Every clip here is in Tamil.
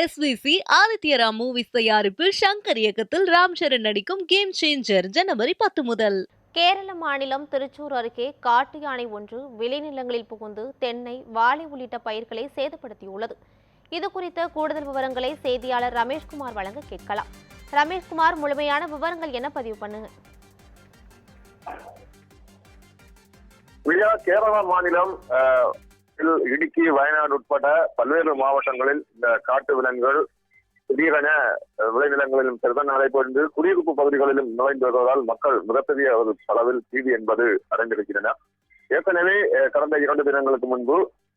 SVC ஆதித்யராம் மூவிஸ் தயாரிப்பில் ஷங்கர் இயக்கத்தில் ராம் சரண் நடிக்கும் கேம் சேஞ்சர் ஜனவரி 10 முதல். கேரள மாநிலம் திருச்சூர் அருகே காட்டு யானை ஒன்று விளைநிலங்களில் புகுந்து தென்னை, வாழை உள்ளிட்ட பயிர்களை சேதப்படுத்தியுள்ளது. இது குறித்த கூடுதல் விவரங்களை செய்தியாளர் ரமேஷ்குமார் வழங்க கேட்கலாம். ரமேஷ்குமார், முழுமையான விவரங்கள் என்ன பதிவு பண்ணுங்க. கேரள மாநிலம் இடுக்கி, வயநாடு உட்பட பல்வேறு மாவட்டங்களில் இந்த காட்டு விலங்குகள் திடீரென விளைநிலங்களிலும் சரிதான் நடைபெற்று குடியிருப்பு பகுதிகளிலும் நுழைந்து வருவதால் மக்கள் மிகப்பெரிய ஒரு அளவில் பீதி என்பது அடைந்திருக்கின்றன. ஏற்கனவே கடந்த 2 தினங்களுக்கு முன்பு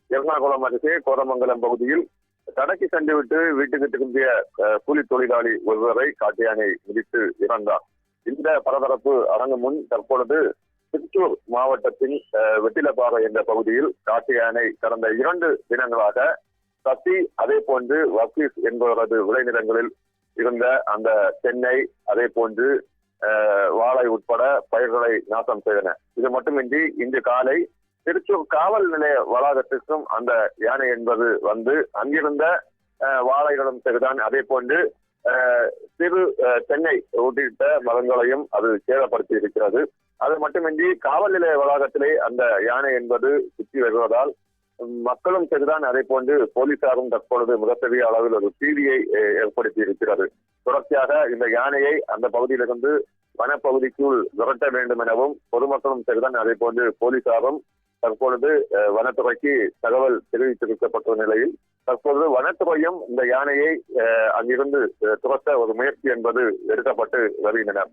எர்ணாகுளம் அருகே கோரமங்கலம் பகுதியில் கடைக்கு சென்றுவிட்டு வீட்டுக்கு திரும்பிய கூலி தொழிலாளி ஒருவரை காட்டு யானை மிதித்து இறந்தார். இந்த பரபரப்பு அடங்கும் முன் தற்பொழுது திருச்சூர் மாவட்டத்தின் வெட்டிலப்பாறை என்ற பகுதியில் காட்டு யானை கடந்த 2 தினங்களாக சசி, அதே போன்று வக்கீஸ் என்பவரது விளைநிலங்களில் இருந்த அந்த தென்னை, அதே போன்று வாழை உட்பட பயிர்களை நாசம் செய்தன. இது மட்டுமின்றி இன்று காலை திருச்சூர் காவல் நிலைய வளாகத்திற்கும் அந்த யானை என்பது வந்து அங்கிருந்த வாழைகளும் சரிதான், அதே போன்று சிறு தென்னை உள்ளிட்ட மரங்களையும் அது சேதப்படுத்தி இருக்கிறது. அது மட்டுமின்றி காவல் நிலைய வளாகத்திலே அந்த யானை என்பது சுற்றி வருவதால் மக்களும் சரிதான், அதே போன்று போலீசாரும் தற்பொழுது மிகப்பெரிய அளவில் ஒரு பீதியை ஏற்படுத்தி இருக்கிறது. தொடர்ச்சியாக இந்த யானையை அந்த பகுதியிலிருந்து வனப்பகுதிக்குள் விரட்ட வேண்டும் எனவும் பொதுமக்களும் சரிதான், அதே போன்று போலீசாரும் தற்பொழுது வனத்துறைக்கு தகவல் தெரிவித்திருக்கப்பட்ட நிலையில் தற்பொழுது வனத்துறையும் இந்த யானையை அங்கிருந்து துரத்த ஒரு முயற்சி என்பது எடுக்கப்பட்டு வருகின்றன.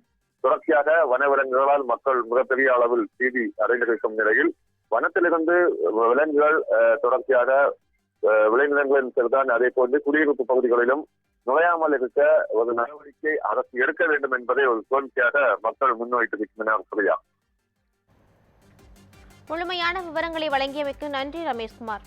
தொடர்ச்சியாக வனவிலங்குகளால் மக்கள் மிகப்பெரிய அளவில் பீதி அடைந்திருக்கும் நிலையில் வனத்திலிருந்து விலங்குகள் தொடர்ச்சியாக விளைநிலங்களின் செல்தான், அதே போன்று குடியிருப்பு பகுதிகளிலும் நுழையாமல் இருக்க ஒரு நடவடிக்கை அரசு எடுக்க வேண்டும் என்பதை ஒரு கோரிக்கையாக மக்கள் முன்வைத்திருக்கின்றனர். முழுமையான விவரங்களை வழங்கியமைக்கு நன்றி ரமேஷ்குமார்.